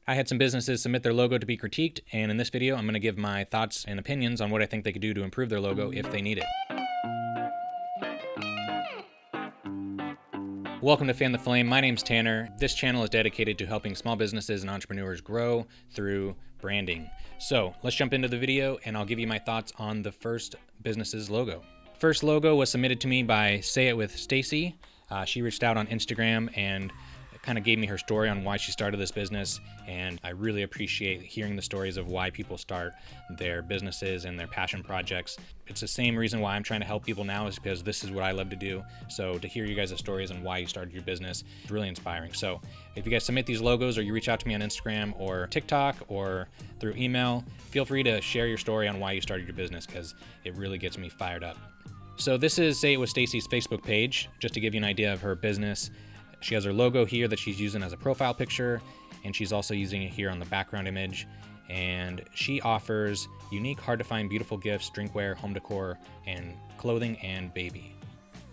I had some businesses submit their logo to be critiqued, and in this video, I'm going to give my thoughts and opinions on what I think they could do to improve their logo if they need it. Welcome to Fan the Flame. My name's Tanner. This channel is dedicated to helping small businesses and entrepreneurs grow through branding. So let's jump into the video and I'll give you my thoughts on the first business's logo. First logo was submitted to me by Say It With Stacey. She reached out on Instagram and kind of gave me her story on why she started this business, and I really appreciate hearing the stories of why people start their businesses and their passion projects. It's the same reason why I'm trying to help people now, is because this is what I love to do. So to hear you guys' stories and why you started your business is really inspiring. So if you guys submit these logos or you reach out to me on Instagram or TikTok or through email, feel free to share your story on why you started your business, because it really gets me fired up. So this is Say It With Stacey's Facebook page, just to give you an idea of her business. She has her logo here that she's using as a profile picture, and she's also using it here on the background image. And she offers unique, hard to find, beautiful gifts, drinkware, home decor, and clothing and baby.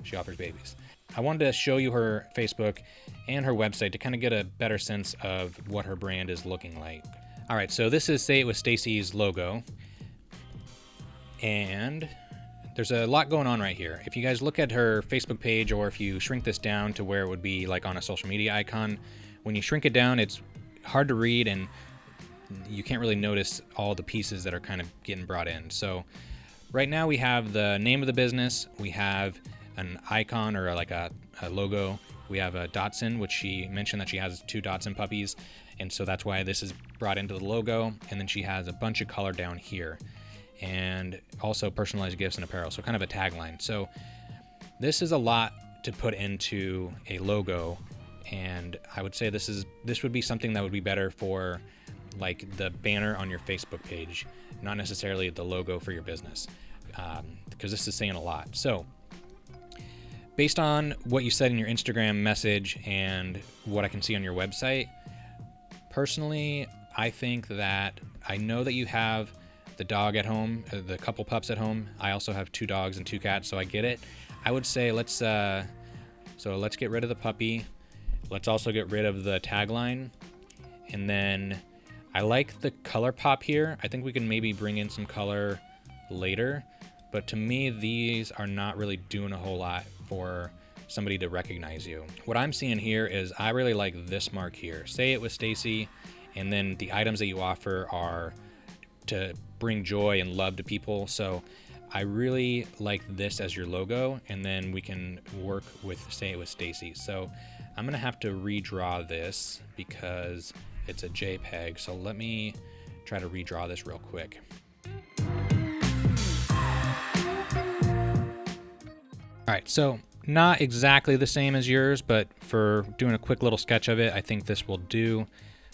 She offers babies. I wanted to show you her Facebook and her website to kind of get a better sense of what her brand is looking like. All right, so this is Say It With Stacey's logo. And there's a lot going on right here. If you guys look at her Facebook page, or if you shrink this down to where it would be like on a social media icon, when you shrink it down, it's hard to read and you can't really notice all the pieces that are kind of getting brought in. So right now we have the name of the business, we have an icon or like a logo, we have a Dachshund, which she mentioned that she has 2 Dachshund puppies, and so that's why this is brought into the logo. And then she has a bunch of color down here, and also personalized gifts and apparel, so kind of a tagline. So this is a lot to put into a logo, and I would say this would be something that would be better for like the banner on your Facebook page, not necessarily the logo for your business, because this is saying a lot. So based on what you said in your Instagram message and what I can see on your website, personally, I think that I know that you have the dog at home, the couple pups at home. I also have 2 dogs and 2 cats, so I get it. I would say let's get rid of the puppy. Let's also get rid of the tagline. And then I like the color pop here. I think we can maybe bring in some color later, but to me, these are not really doing a whole lot for somebody to recognize you. What I'm seeing here is I really like this mark here. Say It With Stacey, and then the items that you offer are to bring joy and love to people. So I really like this as your logo, and then we can work with Say It With Stacey. So I'm gonna have to redraw this because it's a JPEG. So let me try to redraw this real quick. All right, so not exactly the same as yours, but for doing a quick little sketch of it, I think this will do.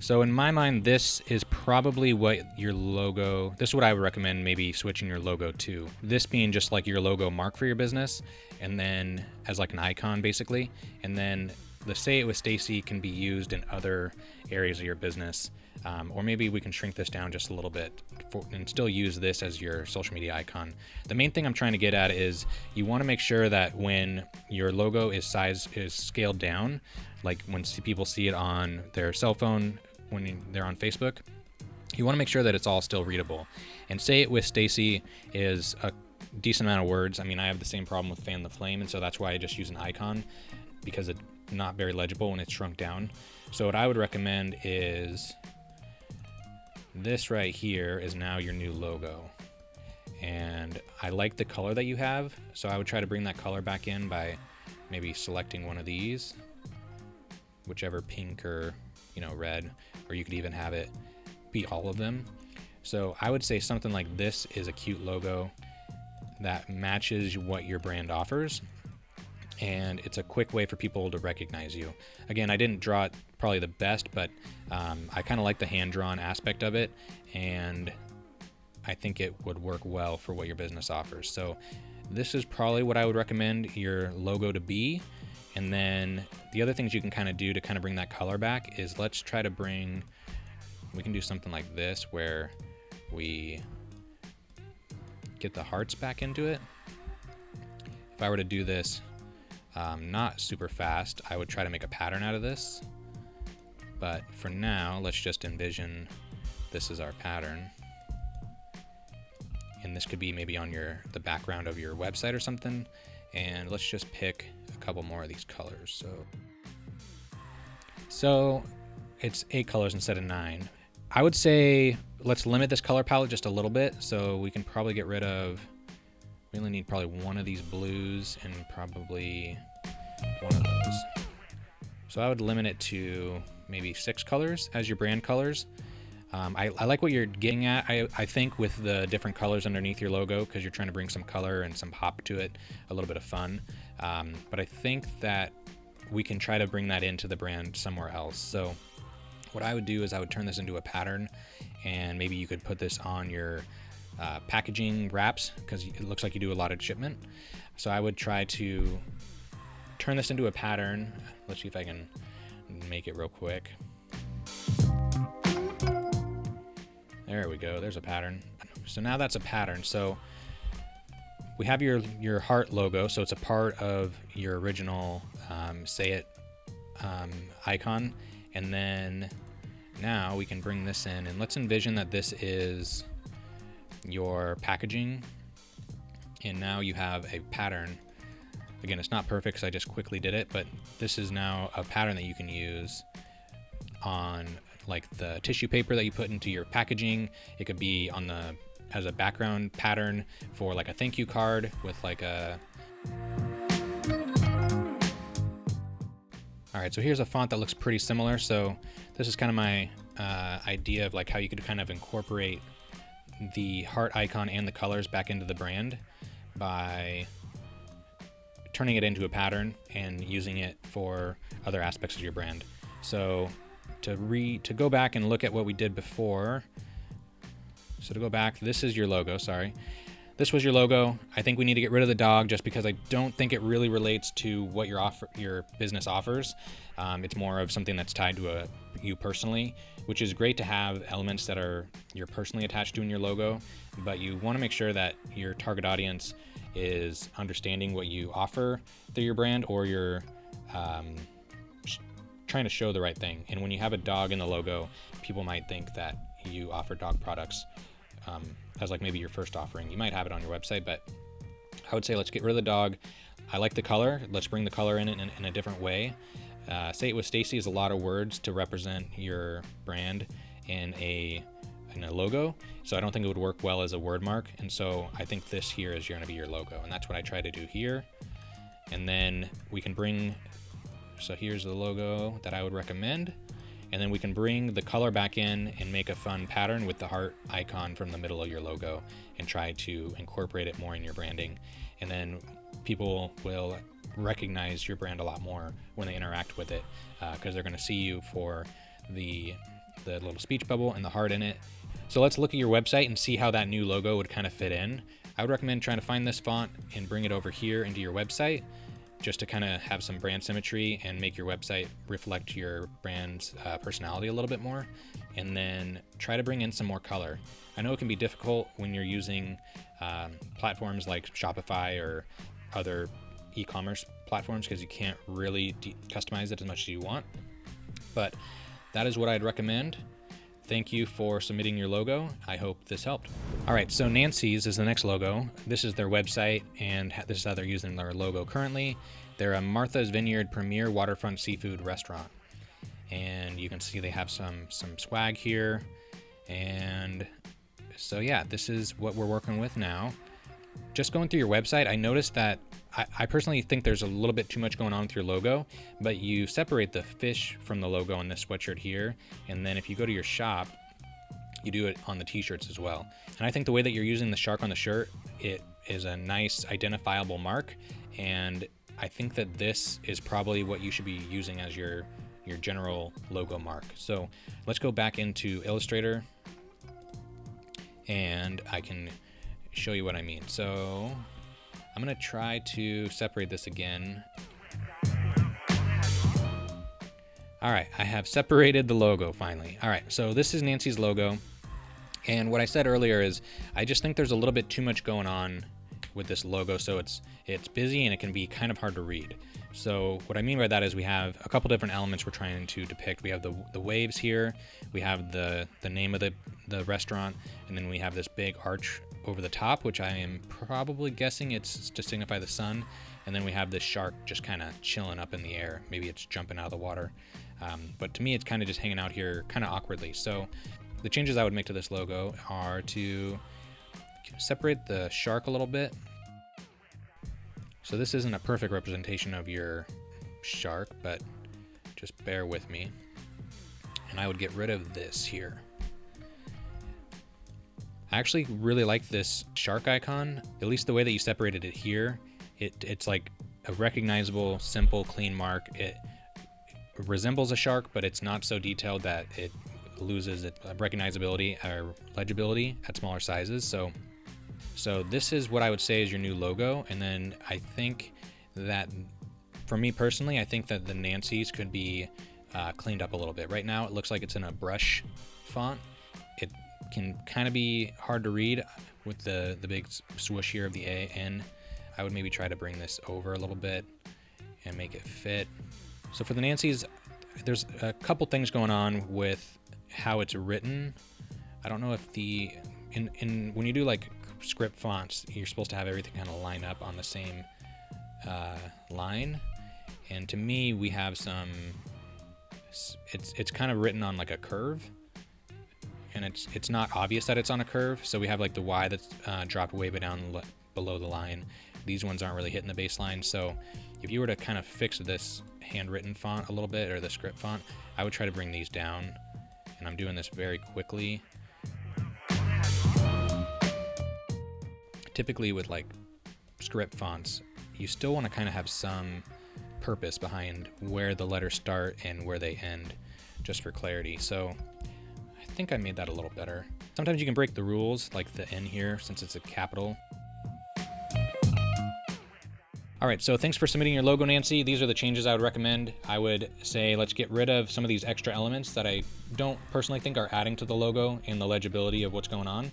So in my mind, this is probably what your logo, this is what I would recommend maybe switching your logo to. This being just like your logo mark for your business, and then as like an icon basically. And then the Say It With Stacey can be used in other areas of your business. Or maybe we can shrink this down just a little bit and still use this as your social media icon. The main thing I'm trying to get at is you want to make sure that when your logo is scaled down, like when people see it on their cell phone, when they're on Facebook, you want to make sure that it's all still readable. And Say It With Stacey is a decent amount of words. I mean, I have the same problem with Fan the Flame, and so that's why I just use an icon, because it's not very legible when it's shrunk down. So what I would recommend is this right here is now your new logo. And I like the color that you have, so I would try to bring that color back in by maybe selecting one of these, whichever pink or red, or you could even have it be all of them. So I would say something like this is a cute logo that matches what your brand offers, and it's a quick way for people to recognize you. Again, I didn't draw it probably the best, but I kind of like the hand-drawn aspect of it, and I think it would work well for what your business offers. So this is probably what I would recommend your logo to be. And then the other things you can kind of do to kind of bring that color back is we can do something like this where we get the hearts back into it. If I were to do this not super fast, I would try to make a pattern out of this. But for now, let's just envision this is our pattern. And this could be maybe on the background of your website or something. And let's just pick a couple more of these colors. So it's 8 colors instead of 9. I would say let's limit this color palette just a little bit. So we can probably get rid of, we only need probably one of these blues and probably one of those. So I would limit it to maybe 6 colors as your brand colors. I like what you're getting at, I think, with the different colors underneath your logo, because you're trying to bring some color and some pop to it, a little bit of fun. But I think that we can try to bring that into the brand somewhere else. So what I would do is I would turn this into a pattern, and maybe you could put this on your packaging wraps, because it looks like you do a lot of shipment. So I would try to turn this into a pattern. Let's see if I can make it real quick. There we go, there's a pattern. So now that's a pattern. So we have your heart logo, so it's a part of your original Say It icon. And then now we can bring this in, and let's envision that this is your packaging. And now you have a pattern. Again, it's not perfect because I just quickly did it, but this is now a pattern that you can use on like the tissue paper that you put into your packaging. It could be on as a background pattern for like a thank you card with like a... All right, so here's a font that looks pretty similar. So this is kind of my idea of like how you could kind of incorporate the heart icon and the colors back into the brand by turning it into a pattern and using it for other aspects of your brand. So to go back and look at what we did before. So to go back, this is your logo, sorry. This was your logo. I think we need to get rid of the dog just because I don't think it really relates to what your business offers. It's more of something that's tied to you personally, which is great to have elements that you're personally attached to in your logo, but you want to make sure that your target audience is understanding what you offer through your brand, or you're trying to show the right thing. And when you have a dog in the logo, people might think that you offer dog products as like maybe your first offering. You might have it on your website, but I would say let's get rid of the dog. I like the color. Let's bring the color in a different way. Say It With Stacey is a lot of words to represent your brand in a logo, so I don't think it would work well as a word mark. And so I think this here is going to be your logo, and that's what I try to do here. And then we can bring, so here's the logo that I would recommend. And then we can bring the color back in and make a fun pattern with the heart icon from the middle of your logo and try to incorporate it more in your branding. And then people will recognize your brand a lot more when they interact with it, because they're going to see you for the little speech bubble and the heart in it. So let's look at your website and see how that new logo would kind of fit in. I would recommend trying to find this font and bring it over here into your website, just to kind of have some brand symmetry and make your website reflect your brand's personality a little bit more. And then try to bring in some more color. I know it can be difficult when you're using platforms like Shopify or other e-commerce platforms, because you can't really customize it as much as you want. But that is what I'd recommend. Thank you for submitting your logo. I hope this helped. All right, so Nancy's is the next logo. This is their website, and this is how they're using their logo currently. They're a Martha's Vineyard premier waterfront seafood restaurant. And you can see they have some swag here. And so yeah, this is what we're working with now. Just going through your website, I noticed that I personally think there's a little bit too much going on with your logo, but you separate the fish from the logo on this sweatshirt here. And then if you go to your shop, you do it on the t-shirts as well. And I think the way that you're using the shark on the shirt, it is a nice identifiable mark. And I think that this is probably what you should be using as your general logo mark. So let's go back into Illustrator and I can show you what I mean. So I'm gonna try to separate this again. All right, I have separated the logo finally. All right, so this is Nancy's logo. And what I said earlier is I just think there's a little bit too much going on with this logo. So it's busy and it can be kind of hard to read. So what I mean by that is we have a couple different elements we're trying to depict. We have the waves here, we have the name of the restaurant, and then we have this big arch over the top, which I am probably guessing it's to signify the sun. And then we have this shark just kind of chilling up in the air. Maybe it's jumping out of the water. But to me, it's kind of just hanging out here kind of awkwardly. So the changes I would make to this logo are to separate the shark a little bit. So this isn't a perfect representation of your shark, but just bear with me. And I would get rid of this here. I actually really like this shark icon, at least the way that you separated it here. It's like a recognizable, simple, clean mark. It resembles a shark, but it's not so detailed that it loses its recognizability or legibility at smaller sizes. So this is what I would say is your new logo. And then I think that, for me personally, I think that the Nancy's could be cleaned up a little bit. Right now it looks like it's in a brush font. It can kind of be hard to read with the big swoosh here of the A-N. I would maybe try to bring this over a little bit and make it fit. So for the Nancy's, there's a couple things going on with how it's written. I don't know if when you do like script fonts, you're supposed to have everything kind of line up on the same line. And to me, we have it's kind of written on like a curve. And it's not obvious that it's on a curve. So we have like the Y that's dropped way down below the line. These ones aren't really hitting the baseline. So if you were to kind of fix this handwritten font a little bit, or the script font, I would try to bring these down. And I'm doing this very quickly. Typically with like script fonts, you still want to kind of have some purpose behind where the letters start and where they end, just for clarity. So I think I made that a little better. Sometimes you can break the rules, like the N here, since it's a capital. All right, so thanks for submitting your logo, Nancy. These are the changes I would recommend. I would say let's get rid of some of these extra elements that I don't personally think are adding to the logo and the legibility of what's going on.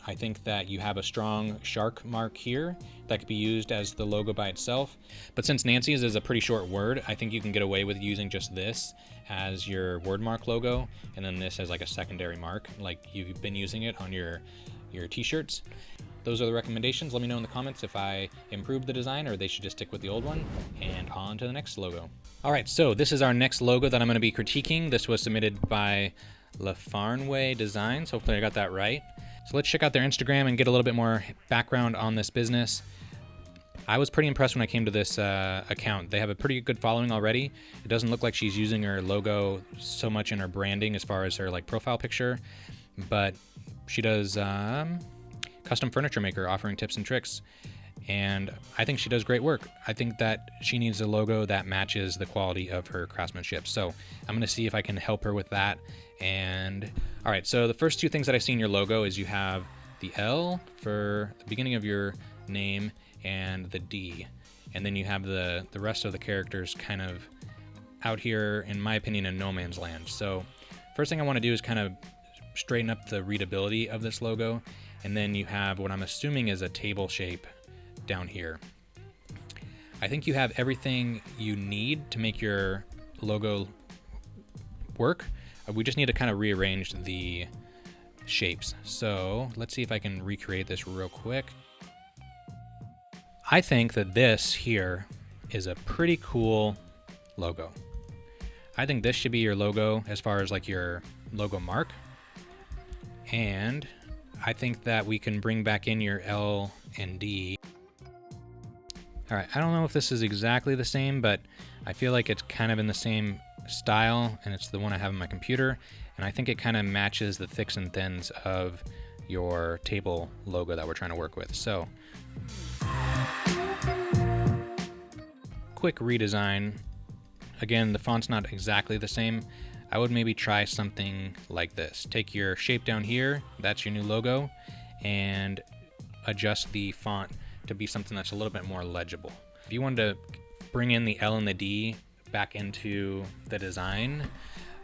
I think that you have a strong shark mark here that could be used as the logo by itself. But since Nancy's is a pretty short word, I think you can get away with using just this as your word mark logo, and then this as like a secondary mark, like you've been using it on your t-shirts. Those are the recommendations. Let me know in the comments if I improved the design or they should just stick with the old one. And on to the next logo. All right, so this is our next logo that I'm going to be critiquing. This was submitted by Lavarnway Designs. Hopefully I got that right. So let's check out their Instagram and get a little bit more background on this business. I was pretty impressed when I came to this account. They have a pretty good following already. It doesn't look like she's using her logo so much in her branding as far as her like profile picture, but she does custom furniture maker, offering tips and tricks. And I think she does great work. I think that she needs a logo that matches the quality of her craftsmanship. So I'm going to see if I can help her with that. And all right, so the first two things that I see in your logo is you have the L for the beginning of your name and the D. And then you have the rest of the characters kind of out here, in my opinion, in no man's land. So first thing I want to do is kind of straighten up the readability of this logo. And then you have what I'm assuming is a table shape down here. I think you have everything you need to make your logo work. We just need to kind of rearrange the shapes. So let's see if I can recreate this real quick. I think that this here is a pretty cool logo. I think this should be your logo as far as like your logo mark. And I think that we can bring back in your L and D. All right, I don't know if this is exactly the same, but I feel like it's kind of in the same style, and it's the one I have on my computer, and I think it kind of matches the thicks and thins of your table logo that we're trying to work with. So, quick redesign. Again, the font's not exactly the same. I would maybe try something like this. Take your shape down here, that's your new logo, and adjust the font to be something that's a little bit more legible. If you wanted to bring in the L and the D back into the design,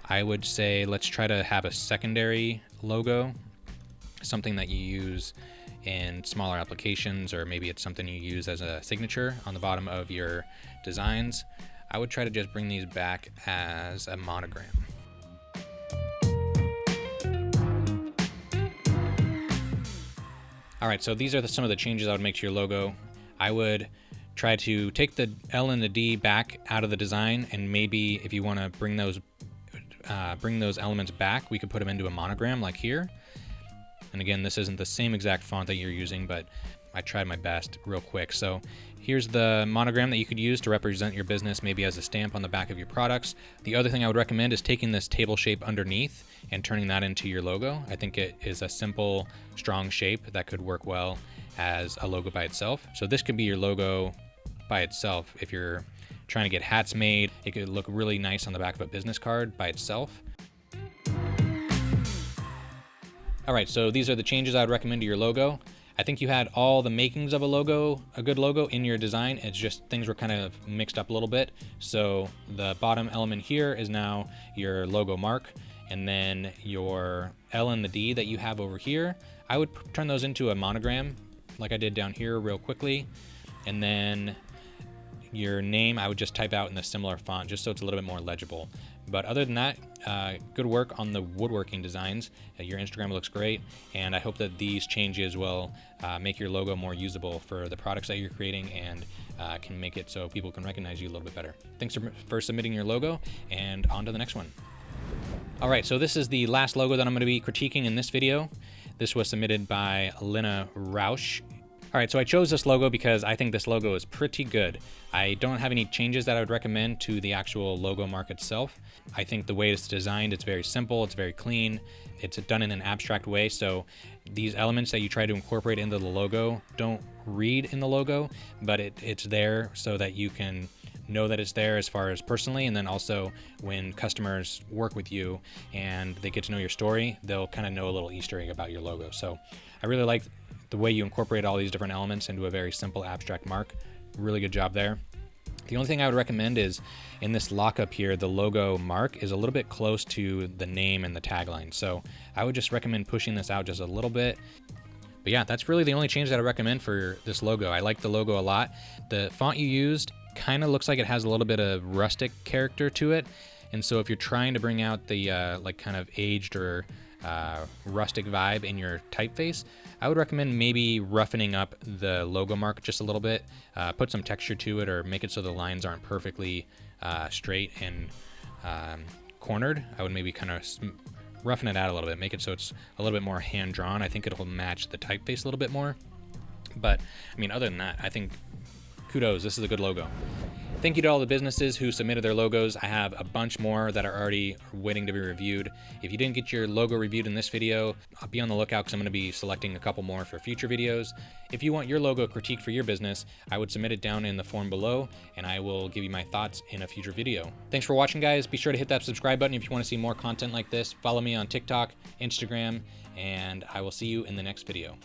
I would say let's try to have a secondary logo, something that you use in smaller applications, or maybe it's something you use as a signature on the bottom of your designs, I would try to just bring these back as a monogram. All right, so these are some of the changes I would make to your logo. I would try to take the L and the D back out of the design, and maybe if you want to bring those elements back, we could put them into a monogram like here. And again, this isn't the same exact font that you're using, but I tried my best real quick. So here's the monogram that you could use to represent your business, maybe as a stamp on the back of your products. The other thing I would recommend is taking this table shape underneath and turning that into your logo. I think it is a simple, strong shape that could work well as a logo by itself. So this could be your logo by itself. If you're trying to get hats made, it could look really nice on the back of a business card by itself. All right, so these are the changes I would recommend to your logo. I think you had all the makings of a logo, a good logo, in your design. It's just things were kind of mixed up a little bit. So the bottom element here is now your logo mark, and then your L and the D that you have over here, I would turn those into a monogram like I did down here real quickly. And then your name, I would just type out in a similar font just so it's a little bit more legible. But other than that, good work on the woodworking designs. Your Instagram looks great, and I hope that these changes will make your logo more usable for the products that you're creating, and can make it so people can recognize you a little bit better. Thanks for submitting your logo, and on to the next one. All right, so this is the last logo that I'm going to be critiquing in this video. This was submitted by Lena Rausch. All right, so I chose this logo because I think this logo is pretty good. I don't have any changes that I would recommend to the actual logo mark itself. I think the way it's designed, it's very simple, it's very clean, it's done in an abstract way, so these elements that you try to incorporate into the logo don't read in the logo, but it's there so that you can know that it's there as far as personally, and then also when customers work with you and they get to know your story, they'll kind of know a little Easter egg about your logo. So I really like the way you incorporate all these different elements into a very simple abstract mark. Really good job there. The only thing I would recommend is in this lockup here, the logo mark is a little bit close to the name and the tagline. So I would just recommend pushing this out just a little bit. But yeah, that's really the only change that I recommend for this logo. I like the logo a lot. The font you used kind of looks like it has a little bit of rustic character to it. And so if you're trying to bring out the like kind of aged or rustic vibe in your typeface, I would recommend maybe roughening up the logo mark just a little bit, put some texture to it, or make it so the lines aren't perfectly straight and cornered. I would maybe kind of roughen it out a little bit, make it so it's a little bit more hand-drawn. I think it'll match the typeface a little bit more. But I mean, other than that, I think kudos, this is a good logo. Thank you to all the businesses who submitted their logos. I have a bunch more that are already waiting to be reviewed. If you didn't get your logo reviewed in this video, I'll be on the lookout because I'm going to be selecting a couple more for future videos. If you want your logo critiqued for your business, I would submit it down in the form below, and I will give you my thoughts in a future video. Thanks for watching, guys. Be sure to hit that subscribe button if you want to see more content like this. Follow me on TikTok, Instagram, and I will see you in the next video.